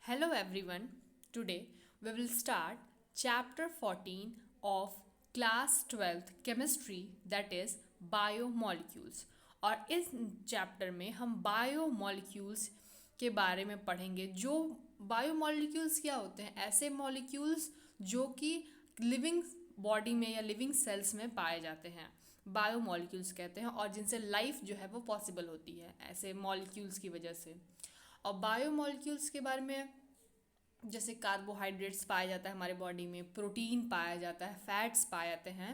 Hello everyone. Today we will start chapter 14 of class 12th chemistry, that is biomolecules. और इस chapter में हम biomolecules के बारे में पढ़ेंगे। जो बायोमोलिक्यूल्स क्या होते हैं? ऐसे मॉलिक्यूल्स जो कि लिविंग बॉडी में या लिविंग सेल्स में पाए जाते हैं, बायोमोलिक्यूल्स कहते हैं, और जिनसे लाइफ जो है वो पॉसिबल होती है ऐसे मॉलिक्यूल्स की वजह से। और बायोमोलिक्यूल्स के बारे में जैसे कार्बोहाइड्रेट्स पाया जाता है हमारे बॉडी में, प्रोटीन पाया जाता है, फैट्स पाए जाते हैं,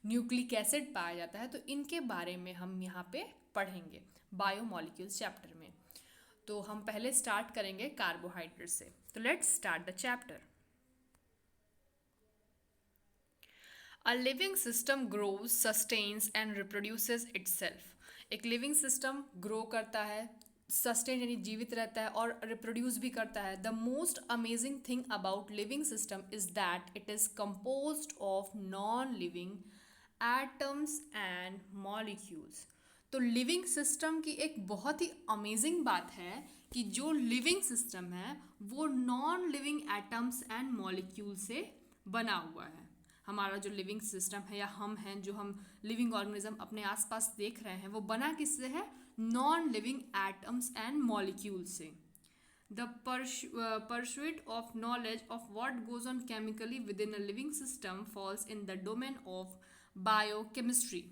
न्यूक्लिक एसिड पाया जाता है, तो इनके बारे में हम यहाँ पे पढ़ेंगे बायोमोलिक्यूल्स चैप्टर में। तो हम पहले स्टार्ट करेंगे कार्बोहाइड्रेट से। तो let's start the chapter. A living system grows, sustains and reproduces itself. एक लिविंग सिस्टम ग्रो करता है, सस्टेन यानी जीवित रहता है, और रिप्रोड्यूस भी करता है। The most amazing thing about living system is that it is composed of non living atoms and molecules. तो लिविंग सिस्टम की एक बहुत ही अमेजिंग बात है कि जो लिविंग सिस्टम है वो non living atoms and molecule से बना हुआ है। हमारा जो लिविंग सिस्टम है या हम हैं, जो हम लिविंग ऑर्गेनिज्म अपने आसपास देख रहे हैं, वो बना किससे है? Non living atoms and molecule से। The pursuit of knowledge of what goes on chemically within a living system falls in the domain of biochemistry.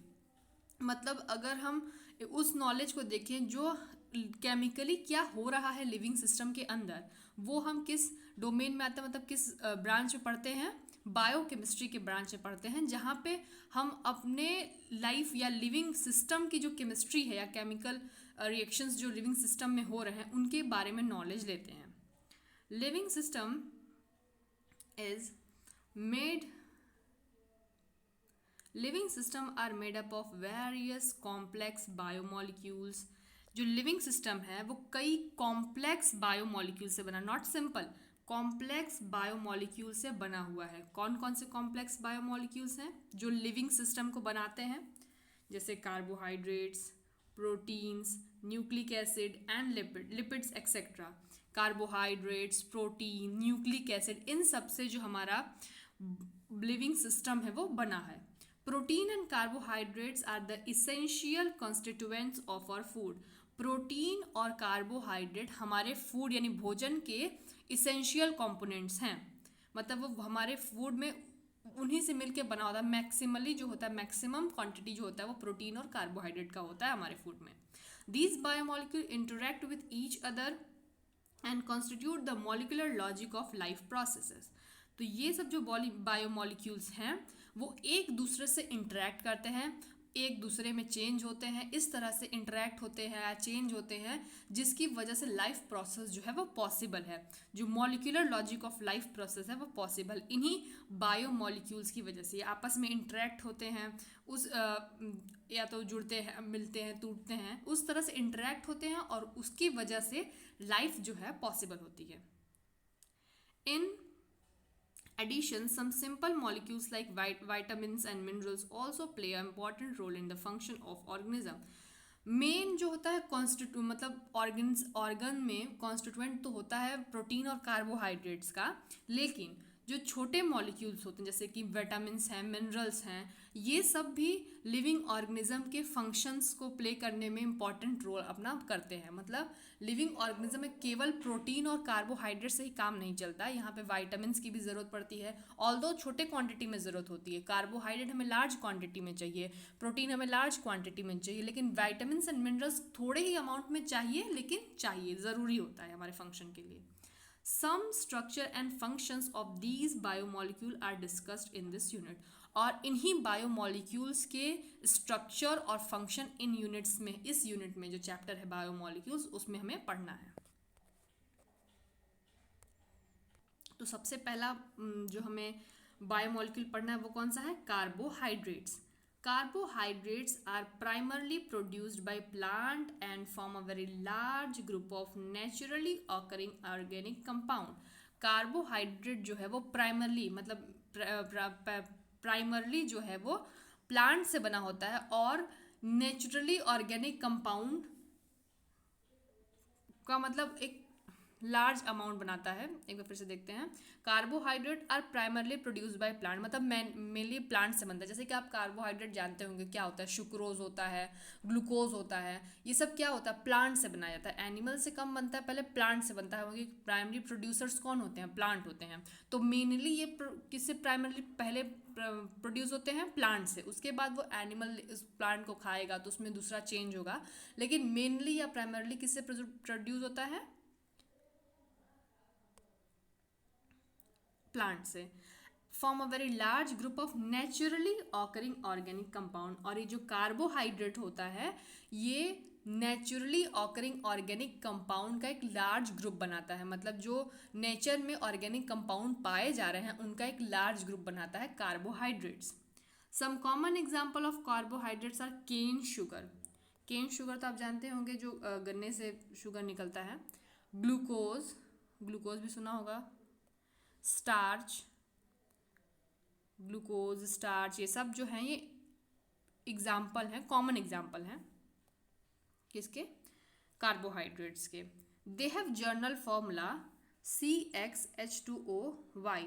मतलब अगर हम उस नॉलेज को देखें जो केमिकली क्या हो रहा है लिविंग सिस्टम के अंदर, वो हम किस डोमेन में आते हैं, मतलब किस ब्रांच में पढ़ते हैं? बायोकेमिस्ट्री के ब्रांच में पढ़ते हैं, जहाँ पे हम अपने लाइफ या लिविंग सिस्टम की जो केमिस्ट्री है या केमिकल रिएक्शंस जो लिविंग सिस्टम में हो रहे हैं उनके बारे में नॉलेज लेते हैं। Living system is made living system are made up of various complex biomolecules. जो लिविंग सिस्टम है वो कई कॉम्प्लेक्स बायोमोलिक्यूल से बना, नॉट सिंपल, कॉम्प्लेक्स बायोमोलिक्यूल से बना हुआ है। कौन कौन से कॉम्प्लेक्स बायोमोलिक्यूल्स हैं जो लिविंग सिस्टम को बनाते हैं? जैसे carbohydrates, proteins, nucleic acid and lipids etcetera. Carbohydrates, protein, nucleic acid, इन सब से जो हमारा लिविंग सिस्टम है वो बना है। Protein and carbohydrates are the essential constituents of our food. Protein और कार्बोहाइड्रेट हमारे फूड यानी भोजन के इसेंशियल कंपोनेंट्स हैं। मतलब वो हमारे फूड में उन्हीं से मिलके बना होता है। मैक्सिमली जो होता है, मैक्सिमम क्वांटिटी जो होता है वो प्रोटीन और कार्बोहाइड्रेट का होता है हमारे फूड में। These biomolecule interact with each other and constitute the molecular logic of life processes. तो ये सब जो बायोमोलिक्यूल्स हैं वो एक दूसरे से इंटरेक्ट करते हैं, एक दूसरे में चेंज होते हैं, इस तरह से इंटरेक्ट होते हैं या चेंज होते हैं जिसकी वजह से लाइफ प्रोसेस जो है वो पॉसिबल है। जो molecular logic of life process है वो पॉसिबल इन्हीं बायोमोलिक्यूल्स की वजह से। आपस में इंटरेक्ट होते हैं, उस या तो जुड़ते हैं, मिलते हैं, टूटते हैं, उस तरह से इंटरेक्ट होते हैं और उसकी वजह से लाइफ जो है पॉसिबल होती है। इन addition, some simple molecules like vitamins and minerals also play an important role in the function of organism. Main जो होता है मतलब ऑर्गन में कॉन्स्टिट्यूएंट तो होता है प्रोटीन और कार्बोहाइड्रेट्स का, लेकिन जो छोटे मॉलिक्यूल्स होते हैं जैसे कि विटामिन्स हैं, मिनरल्स हैं, ये सब भी लिविंग ऑर्गेनिज्म के फंक्शंस को प्ले करने में इंपॉर्टेंट रोल अपना करते हैं। मतलब लिविंग ऑर्गेनिज्म में केवल प्रोटीन और कार्बोहाइड्रेट से ही काम नहीं चलता, यहाँ पे विटामिन्स की भी ज़रूरत पड़ती है, ऑल्दो छोटे क्वांटिटी में ज़रूरत होती है। कार्बोहाइड्रेट हमें लार्ज क्वांटिटी में चाहिए, प्रोटीन हमें लार्ज क्वांटिटी में चाहिए, लेकिन विटामिन्स एंड मिनरल्स थोड़े ही अमाउंट में चाहिए, लेकिन चाहिए, ज़रूरी होता है हमारे फंक्शन के लिए। Some structure and functions of these biomolecule are discussed in this unit. और इन्हीं बायोमोलिक्यूल्स के स्ट्रक्चर और फंक्शन इन यूनिट्स में, इस यूनिट में जो चैप्टर है बायोमोलिक्यूल्स, उसमें हमें पढ़ना है। तो सबसे पहला जो हमें बायोमोलिक्यूल पढ़ना है वो कौन सा है? Carbohydrates. Carbohydrates are primarily produced by plant and form a very large group of naturally occurring organic compound. Carbohydrate जो है वो प्राइमरली मतलब प्राइमरली जो है वो प्लांट से बना होता है और नेचुरली ऑर्गेनिक कंपाउंड का मतलब एक लार्ज अमाउंट बनाता है। एक बार फिर से देखते हैं। Carbohydrate are primarily produce by plant, मतलब मेनली प्लांट से बनता है। जैसे कि आप कार्बोहाइड्रेट जानते होंगे क्या होता है, सुक्रोज होता है, ग्लूकोज होता है, ये सब क्या होता है, प्लांट से बनाया जाता है। एनिमल से कम बनता है, पहले प्लांट से बनता है, क्योंकि प्राइमरी प्रोड्यूसर्स कौन होते हैं, प्लांट होते हैं। तो मेनली ये किससे प्राइमरली पहले प्रोड्यूस होते हैं, प्लांट से। उसके बाद वो एनिमल इस प्लांट को खाएगा तो उसमें दूसरा चेंज होगा, लेकिन मेनली या प्राइमरली किससे प्रोड्यूस होता है, प्लांट से। Form a very large group of naturally occurring organic compound. और ये जो कार्बोहाइड्रेट होता है ये नेचुरली ऑकरिंग ऑर्गेनिक कंपाउंड का एक लार्ज ग्रुप बनाता है, मतलब जो नेचर में ऑर्गेनिक कंपाउंड पाए जा रहे हैं उनका एक लार्ज ग्रुप बनाता है carbohydrates. Some common example of carbohydrates are cane sugar. Cane sugar तो आप जानते होंगे, जो गन्ने से शुगर निकलता है। ग्लूकोज, ग्लूकोज भी सुना होगा। स्टार्च, ग्लूकोज, स्टार्च, ये सब जो हैं ये एग्जाम्पल हैं, कॉमन एग्जाम्पल हैं किसके, कार्बोहाइड्रेट्स के। They have journal formula CxH2O(Y).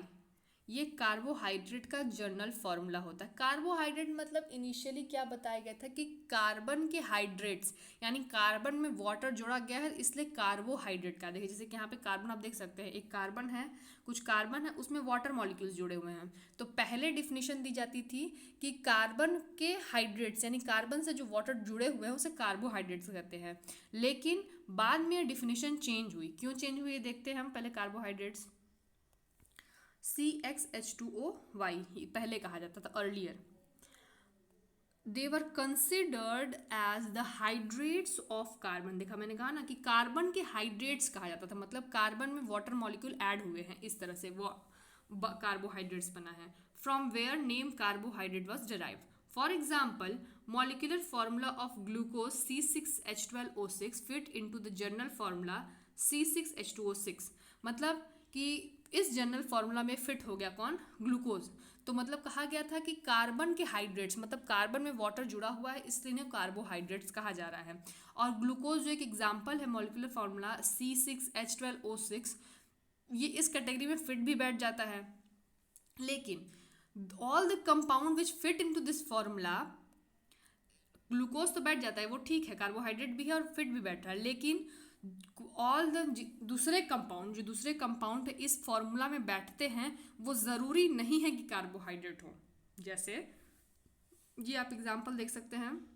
ये कार्बोहाइड्रेट का जर्नल फॉर्मूला होता है। कार्बोहाइड्रेट मतलब इनिशियली क्या बताया गया था कि कार्बन के हाइड्रेट्स, यानी कार्बन में वाटर जोड़ा गया है, इसलिए कार्बोहाइड्रेट का। देखिए जैसे कि यहाँ पे कार्बन आप देख सकते हैं, एक कार्बन है, कुछ कार्बन है, उसमें वाटर मॉलिक्यूल्स जुड़े हुए हैं। तो पहले डिफिनीशन दी जाती थी कि कार्बन के हाइड्रेट्स, यानी कार्बन से जो वाटर जुड़े हुए हैं उसे कार्बोहाइड्रेट्स कहते हैं। लेकिन बाद में डिफिनीशन चेंज हुई। क्यों चेंज हुई ये देखते हैं हम पहले। कार्बोहाइड्रेट्स CxH2O(Y) पहले कहा जाता था, earlier. They were considered as the hydrates of carbon. देखा मैंने कहा ना कि कार्बन के हाइड्रेट्स कहा जाता था, मतलब कार्बन में वाटर मॉलिक्यूल ऐड हुए हैं, इस तरह से वो कार्बोहाइड्रेट्स बना है। From where name carbohydrate was derived. For example, molecular formula of glucose C6H12O6 fit into the general formula C6H2O6। मतलब कि इस जनरल फार्मूला में फिट हो गया कौन, ग्लूकोज। तो मतलब कहा गया था कि कार्बन के हाइड्रेट्स, मतलब कार्बन में वाटर जुड़ा हुआ है इसलिए इन्हें कार्बोहाइड्रेट्स कहा जा रहा है। और ग्लूकोज जो एक एग्जाम्पल है मॉलिक्यूलर फार्मूला C6H12O6, ये इस कैटेगरी में फिट भी बैठ जाता है। लेकिन all the compound which fit into this formula, glucose तो बैठ जाता है, वो ठीक है, कार्बोहाइड्रेट भी है और फिट भी बैठ रहा है, लेकिन ऑल द दूसरे कंपाउंड, जो दूसरे कंपाउंड इस फॉर्मूला में बैठते हैं वो ज़रूरी नहीं है कि कार्बोहाइड्रेट हो। जैसे ये आप एग्जांपल देख सकते हैं।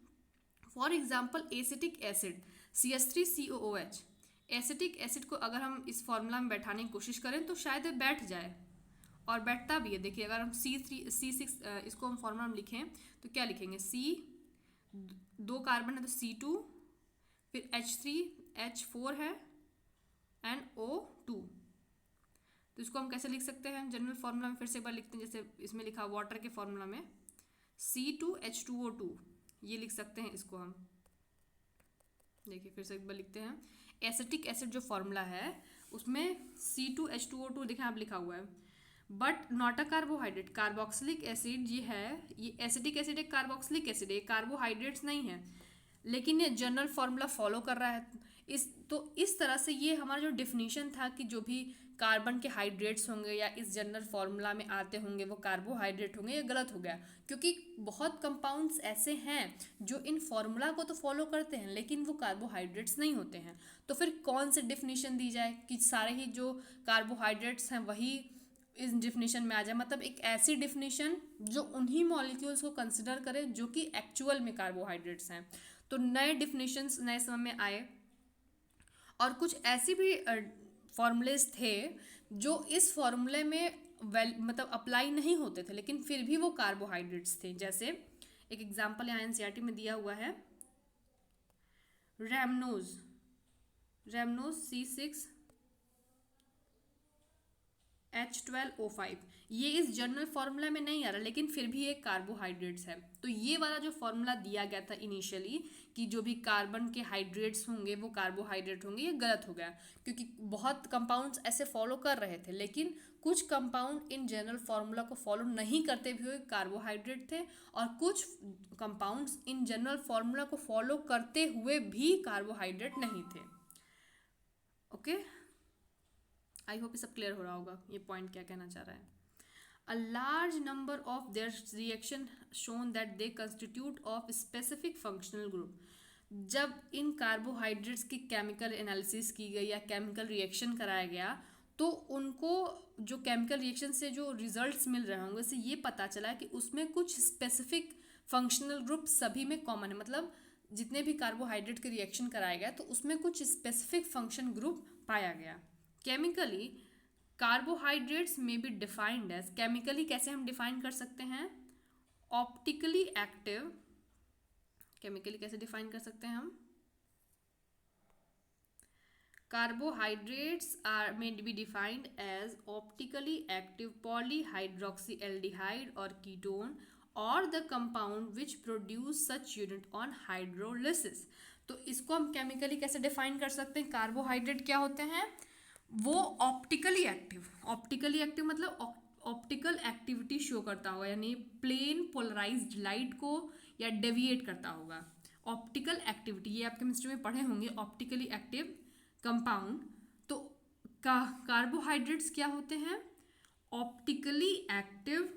For example acetic acid CH3COOH। Acetic acid को अगर हम इस फॉर्मूला में बैठाने की कोशिश करें तो शायद ये बैठ जाए, और बैठता भी है। देखिए अगर हम C6 इसको हम फॉर्मूला में लिखें तो क्या लिखेंगे, C, 2 कार्बन है तो C2, फिर H3, H4 है एंड O2। तो इसको हम कैसे लिख सकते हैं जनरल फार्मूला में, फिर से एक बार लिखते हैं जैसे इसमें लिखा वाटर के फार्मूला में C2H2O2, ये लिख सकते हैं इसको हम। देखिए फिर से एक बार लिखते हैं, एसिटिक एसिड जो फार्मूला है उसमें C2H2O2 देखें आप लिखा हुआ है, but not a carbohydrate. Carboxylic acid ये है, ये एसिटिक एसिड एक कार्बोक्सिलिक एसिड है, कार्बोहाइड्रेट्स नहीं है, लेकिन ये जनरल फार्मूला फॉलो कर रहा है। इस तरह से ये हमारा जो डिफिनीशन था कि जो भी कार्बन के हाइड्रेट्स होंगे या इस जनरल फार्मूला में आते होंगे वो कार्बोहाइड्रेट होंगे, ये गलत हो गया। क्योंकि बहुत कंपाउंड्स ऐसे हैं जो इन फार्मूला को तो फॉलो करते हैं लेकिन वो कार्बोहाइड्रेट्स नहीं होते हैं। तो फिर कौन से डिफिनीशन दी जाए कि सारे ही जो कार्बोहाइड्रेट्स हैं वही इस डिफिनीशन में आ जाए, मतलब एक ऐसी डिफिनीशन जो उन्हीं मॉलिक्यूल्स को कंसिडर करे जो कि एक्चुअल में कार्बोहाइड्रेट्स हैं। तो नए डिफिनीशंस नए समय में आए, और कुछ ऐसी भी फॉर्मूलेस थे जो इस फॉर्मूले में मतलब अप्लाई नहीं होते थे लेकिन फिर भी वो कार्बोहाइड्रेट्स थे। जैसे एक एग्जांपल यहाँ एनसीईआरटी में दिया हुआ है, रैमनोज C6H12O5, ये इस जनरल फार्मूला में नहीं आ रहा लेकिन फिर भी एक कार्बोहाइड्रेट्स है। तो ये वाला जो फार्मूला दिया गया था इनिशियली कि जो भी कार्बन के हाइड्रेट्स होंगे वो कार्बोहाइड्रेट होंगे, ये गलत हो गया। क्योंकि बहुत कंपाउंड्स ऐसे फॉलो कर रहे थे लेकिन कुछ कंपाउंड इन जनरल फार्मूला को फॉलो नहीं करते हुए कार्बोहाइड्रेट थे, और कुछ कंपाउंड्स इन जनरल फार्मूला को फॉलो करते हुए भी कार्बोहाइड्रेट नहीं थे। ओके आई होप ये सब क्लियर हो रहा होगा ये पॉइंट क्या कहना चाह रहा है. A large number of their reaction shown that they constitute of specific functional group. जब इन कार्बोहाइड्रेट्स की केमिकल एनालिसिस की गई या केमिकल रिएक्शन कराया गया तो उनको जो केमिकल रिएक्शन से जो रिजल्ट्स मिल रहे होंगे उससे ये पता चला कि उसमें कुछ स्पेसिफिक फंक्शनल ग्रुप सभी में कॉमन है. मतलब जितने भी कार्बोहाइड्रेट के रिएक्शन कराया गया तो उसमें कुछ स्पेसिफिक फंक्शन ग्रुप पाया गया. केमिकली कार्बोहाइड्रेट्स में बी डिफाइंड एज, केमिकली कैसे हम डिफाइन कर सकते हैं, ऑप्टिकली एक्टिव. केमिकली कैसे डिफाइन कर सकते हैं हम, carbohydrates are may be defined as optically active polyhydroxy aldehyde और कीटोन और the compound which produce such unit on hydrolysis. तो इसको हम केमिकली कैसे डिफाइन कर सकते हैं, कार्बोहाइड्रेट क्या होते हैं, वो ऑप्टिकली एक्टिव. ऑप्टिकली एक्टिव मतलब ऑप्टिकल एक्टिविटी शो करता होगा, यानी प्लेन पोलराइज्ड लाइट को या डेविएट करता होगा. ऑप्टिकल एक्टिविटी ये आप केमिस्ट्री में पढ़े होंगे, ऑप्टिकली एक्टिव कंपाउंड. तो कार्बोहाइड्रेट्स क्या होते हैं, ऑप्टिकली एक्टिव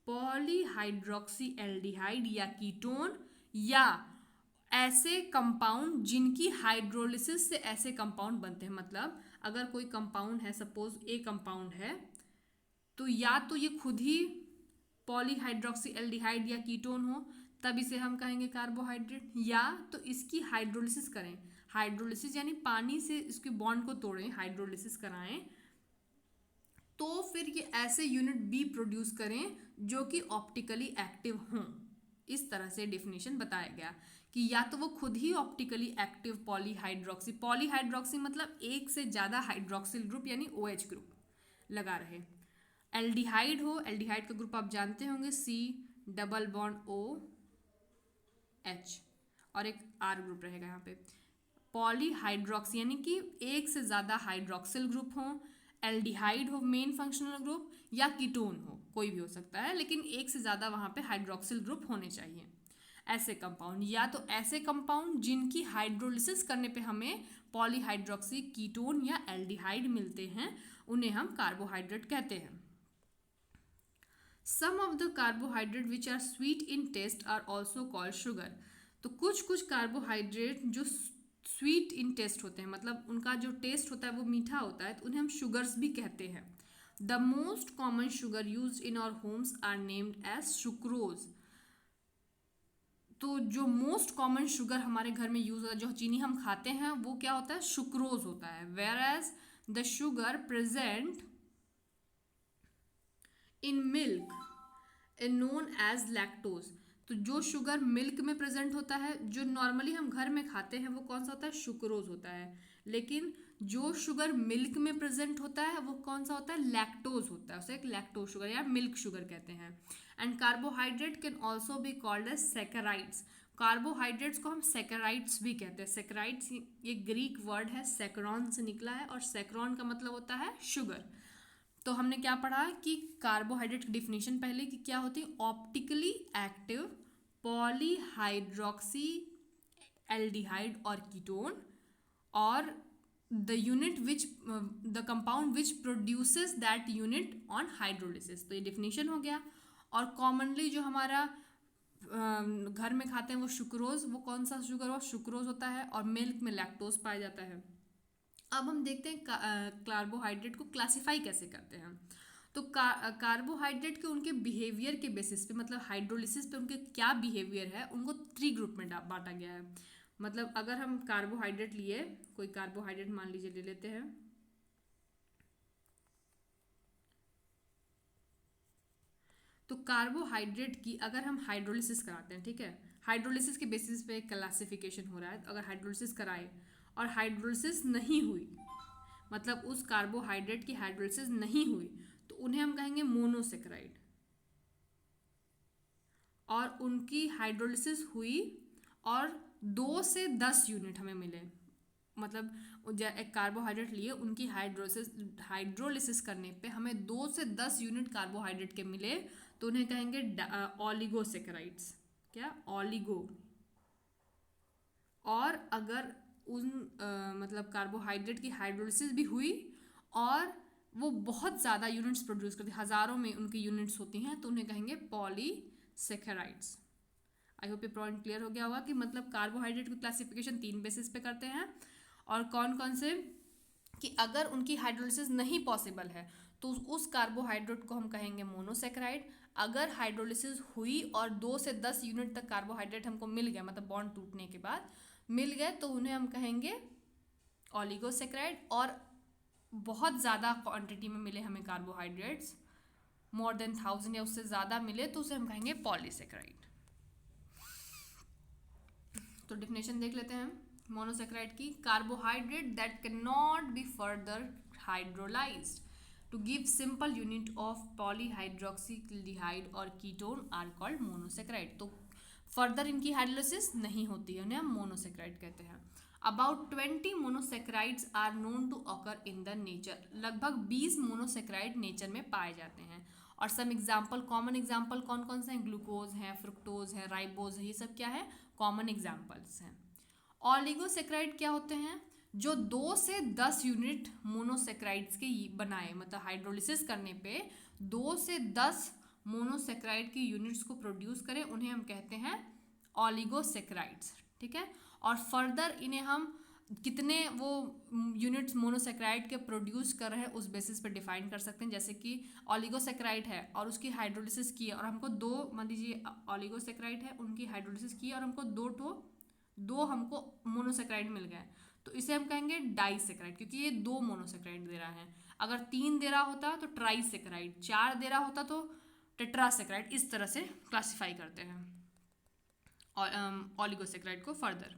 पॉलीहाइड्रोक्सी एल्डिहाइड या कीटोन या ऐसे कंपाउंड जिनकी हाइड्रोलिसिस से ऐसे कंपाउंड बनते हैं. मतलब अगर कोई कंपाउंड है, सपोज ए कंपाउंड है, तो या तो ये खुद ही पॉलीहाइड्रोक्सी एल्डिहाइड या कीटोन हो तब इसे हम कहेंगे कार्बोहाइड्रेट, या तो इसकी हाइड्रोलिसिस करें. हाइड्रोलिसिस यानी पानी से इसके बॉन्ड को तोड़ें, हाइड्रोलिसिस कराएं, तो फिर ये ऐसे यूनिट बी प्रोड्यूस करें जो कि ऑप्टिकली एक्टिव हों. इस तरह से डेफिनेशन बताया गया कि या तो वो खुद ही ऑप्टिकली एक्टिव पॉलीहाइड्रोक्सी, पॉलीहाइड्रोक्सी मतलब एक से ज़्यादा हाइड्रोक्सिल ग्रुप यानी OH ग्रुप लगा रहे. एल्डिहाइड हो, एल्डिहाइड का ग्रुप आप जानते होंगे, C डबल बॉन्ड OH और एक R ग्रुप रहेगा यहाँ पे. पॉलीहाइड्रोक्सी यानी कि एक से ज़्यादा हाइड्रोक्सिल ग्रुप हो, एल्डिहाइड हो मेन फंक्शनल ग्रुप, या कीटोन हो, कोई भी हो सकता है, लेकिन एक से ज़्यादा वहाँ पे हाइड्रोक्सिल ग्रुप होने चाहिए. ऐसे कंपाउंड, या तो ऐसे कंपाउंड जिनकी हाइड्रोलिसिस करने पे हमें पॉलीहाइड्रोक्सी कीटोन या एल्डिहाइड मिलते हैं, उन्हें हम कार्बोहाइड्रेट कहते हैं. Some of the carbohydrate which are sweet in taste are also called sugar. तो कुछ कुछ कार्बोहाइड्रेट जो स्वीट इन टेस्ट होते हैं, मतलब उनका जो टेस्ट होता है वो मीठा होता है, तो उन्हें हम शुगर्स भी कहते हैं. The most common sugar use in our homes are named as sucrose. तो जो मोस्ट कॉमन शुगर हमारे घर में यूज होता है, जो चीनी हम खाते हैं, वो क्या होता है, सुक्रोज होता है. Where as the sugar present in milk is known as lactose. तो जो शुगर मिल्क में प्रेजेंट होता है, जो नॉर्मली हम घर में खाते हैं, वो कौन सा होता है, सुक्रोज होता है. लेकिन जो शुगर मिल्क में प्रेजेंट होता है वो कौन सा होता है, लैक्टोज होता है. उसे एक लैक्टोज शुगर या मिल्क शुगर कहते हैं. And carbohydrate can also be called as saccharides. Carbohydrates को हम सैकराइड्स भी कहते हैं. सैकराइड्स ये ग्रीक वर्ड है, सैकरॉन से निकला है, और सैकरॉन का मतलब होता है शुगर. तो हमने क्या पढ़ा कि कार्बोहाइड्रेट की डिफिनेशन पहले कि क्या होती है, ऑप्टिकली एक्टिव पॉलीहाइड्रोक्सी एल्डिहाइड और कीटोन, और the unit which the compound which produces that unit on hydrolysis. तो ये डिफिनेशन हो गया. और कॉमनली जो हमारा घर में खाते हैं वो शुक्रोज, वो कौन सा शुगर हो, शुक्रोज होता है, और मिल्क में लैक्टोज पाया जाता है. अब हम देखते हैं कार्बोहाइड्रेट को क्लासिफाई कैसे करते हैं. तो कार्बोहाइड्रेट के उनके बिहेवियर के बेसिस पे, मतलब हाइड्रोलिसिस पे उनके क्या बिहेवियर है, उनको 3 ग्रुप में बांटा गया है. मतलब अगर हम कार्बोहाइड्रेट लिए, कोई कार्बोहाइड्रेट मान लीजिए ले लेते हैं, तो कार्बोहाइड्रेट की अगर हम हाइड्रोलिसिस कराते हैं, ठीक है, हाइड्रोलिसिस के बेसिस पे क्लासिफिकेशन हो रहा है. अगर हाइड्रोलिसिस कराए और हाइड्रोलिसिस नहीं हुई, मतलब उस कार्बोहाइड्रेट की हाइड्रोलिसिस नहीं हुई, तो उन्हें हम कहेंगे मोनोसेक्राइड. और उनकी हाइड्रोलिसिस हुई और 2 से 10 यूनिट हमें मिले, मतलब एक कार्बोहाइड्रेट लिए, उनकी हाइड्रोलिसिस करने पे हमें 2 से 10 यूनिट कार्बोहाइड्रेट के मिले, तो उन्हें कहेंगे ऑलिगोसेक्राइड्स. क्या, ऑलिगो. और अगर उन मतलब कार्बोहाइड्रेट की हाइड्रोलिसिस भी हुई और वो बहुत ज़्यादा यूनिट्स प्रोड्यूस करते हैं, हज़ारों में उनकी यूनिट्स होती हैं, तो उन्हें कहेंगे पॉलीसेकेराइड्स। आई होप ये पॉइंट क्लियर हो गया होगा कि मतलब कार्बोहाइड्रेट की क्लासिफिकेशन 3 बेसिस पे करते हैं, और कौन कौन से, कि अगर उनकी हाइड्रोलिसिस नहीं पॉसिबल है तो उस कार्बोहाइड्रेट को हम कहेंगे मोनोसेक्राइड। अगर हाइड्रोलिसिस हुई और 2 से 10 यूनिट तक कार्बोहाइड्रेट हमको मिल गया, मतलब बॉन्ड टूटने के बाद मिल गए, तो उन्हें हम कहेंगे ऑलिगोसेक्राइड। और बहुत ज़्यादा क्वांटिटी में मिले हमें कार्बोहाइड्रेट्स, मोर देन 1000 या उससे ज़्यादा मिले, तो उसे हम कहेंगे पॉलीसेक्राइड। तो डिफिनेशन देख लेते हैं मोनोसेक्राइड की। Carbohydrate that can not be further hydrolysed to give simple unit of polyhydroxyaldehyde और कीटोन आर कॉल्ड मोनोसेक्राइड। तो फर्दर इनकी हाइड्रोलिसिस नहीं होती है, उन्हें हम मोनोसेक्राइड कहते हैं। About 20 monosaccharides are known to occur in the nature. लगभग 20 मोनोसेक्राइड नेचर में पाए जाते हैं। और सम एग्जाम्पल, कॉमन एग्जाम्पल कौन कौन से हैं? ग्लूकोज है, फ्रुक्टोज है, राइबोज है, ये सब क्या है? कॉमन एग्जाम्पल्स हैं। ऑलिगोसेक्राइड क्या होते हैं? जो 2 से 10 यूनिट मोनोसेक्राइड्स के बनाए, मतलब हाइड्रोलिसिस करने पे 2 से 10 मोनोसेक्राइड की यूनिट्स को प्रोड्यूस करें, उन्हें हम कहते हैं ऑलिगोसेक्राइड्स। ठीक है। और फर्दर इन्हें हम कितने वो यूनिट्स मोनोसेक्राइड के प्रोड्यूस कर रहे हैं उस बेसिस पे डिफाइन कर सकते हैं। जैसे कि ऑलिगोसेक्राइड है और उसकी हाइड्रोलिसिस की है और हमको 2, मान लीजिए ऑलिगोसेक्राइड है, उनकी हाइड्रोलिसिस की है और हमको दो हमको मोनोसेक्राइड मिल गए, तो इसे हम कहेंगे डाइसेक्राइड, क्योंकि ये 2 मोनोसेक्राइड दे रहा है। अगर 3 दे रहा होता तो ट्राइसेक्राइड, 4 दे रहा होता तो टेट्रासेक्राइड। इस तरह से क्लासिफाई करते हैं ऑलिगोसेक्राइड को फर्दर।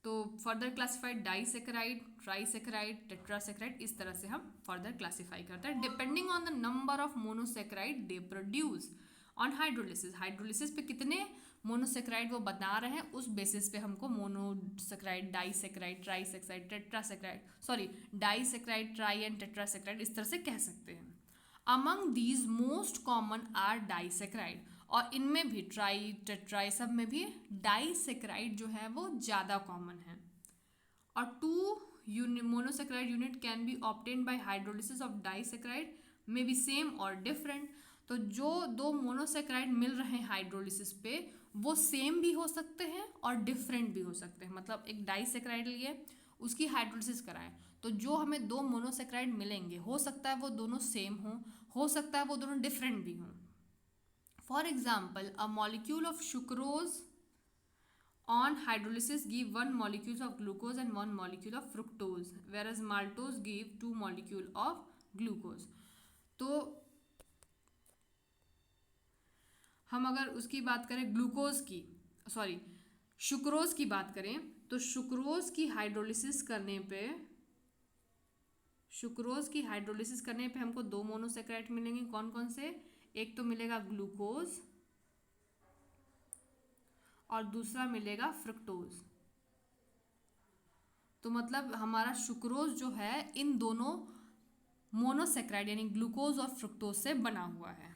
तो फर्दर क्लासिफाइड डाइसेक्राइड, ट्राइसेक्राइड, टेट्रासेक्राइड, इस तरह से हम फर्दर क्लासिफाई करते हैं depending on the number of monosaccharide they produce on hydrolysis. Hydrolysis पे कितने मोनोसेक्राइड वो बना रहे हैं उस बेसिस पे हमको monosaccharide, disaccharide, trisaccharide, tetrasaccharide, sorry disaccharide, tri and tetrasaccharide, इस तरह से कह सकते हैं। Among these most common are disaccharide, और इनमें भी ट्राई, टेट्राई, सब में भी डाइसेक्राइड जो है वो ज़्यादा कॉमन है। और 2 monosaccharide unit can be obtained by hydrolysis of disaccharide may be same और डिफरेंट। तो जो 2 मोनोसेक्राइड मिल रहे हैं हाइड्रोलिसिस पे, वो सेम भी हो सकते हैं और डिफरेंट भी हो सकते हैं। मतलब एक डाइसेक्राइड लिए उसकी हाइड्रोलिसिस कराएं, तो जो हमें 2 मोनोसेक्राइड मिलेंगे, हो सकता है वो दोनों सेम हो सकता है वो दोनों डिफरेंट भी हों। For example, a molecule of sucrose on hydrolysis give 1 molecule of glucose and 1 molecule of fructose, whereas maltose give 2 molecule of glucose. तो हम अगर उसकी बात करें ग्लूकोज की, सॉरी सुक्रोज की बात करें, तो सुक्रोज की हाइड्रोलिसिस करने पे हमको 2 मोनोसेक्राइड मिलेंगे। कौन कौन से? एक तो मिलेगा ग्लूकोज और दूसरा मिलेगा फ्रुक्टोज। तो मतलब हमारा सुक्रोज जो है इन दोनों मोनोसेक्राइड यानी ग्लूकोज और फ्रुक्टोज से बना हुआ है।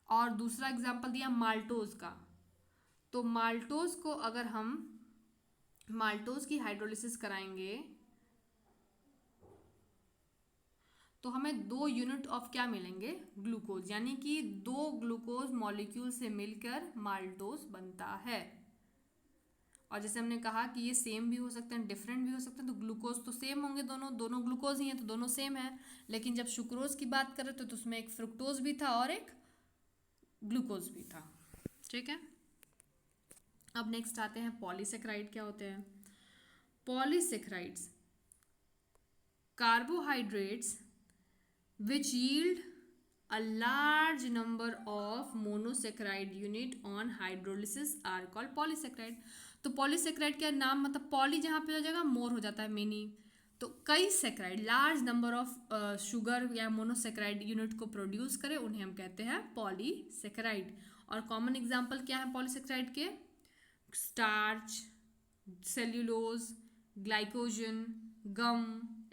और दूसरा एग्जांपल दिया माल्टोज का, तो माल्टोज को अगर हम माल्टोज की हाइड्रोलिसिस कराएंगे तो हमें 2 यूनिट ऑफ क्या मिलेंगे? ग्लूकोज, यानी कि 2 ग्लूकोज मॉलिक्यूल से मिलकर माल्टोज बनता है। और जैसे हमने कहा कि ये सेम भी हो सकते हैं, डिफरेंट भी हो सकते हैं, तो ग्लूकोज तो सेम होंगे, दोनों ग्लूकोज ही हैं तो दोनों सेम है। लेकिन जब सुक्रोज की बात करें तो उसमें एक फ्रुक्टोज भी था और एक ग्लूकोज भी था। ठीक है। अब नेक्स्ट आते हैं पॉलीसेक्राइड क्या होते हैं। Polysaccharides carbohydrates which yield a large number of monosaccharide unit on hydrolysis are called polysaccharide। तो पॉलीसेक्राइड का नाम, मतलब पॉली जहाँ पे हो जाएगा मोर हो जाता है मेनी, तो कई saccharide, large number of sugar या मोनोसेक्राइड यूनिट को प्रोड्यूस करे, उन्हें हम कहते हैं पॉलीसेक्राइड। और कॉमन एग्जांपल क्या है पॉलीसेक्राइड के? स्टार्च, सेल्यूलोज, ग्लाइकोजन, गम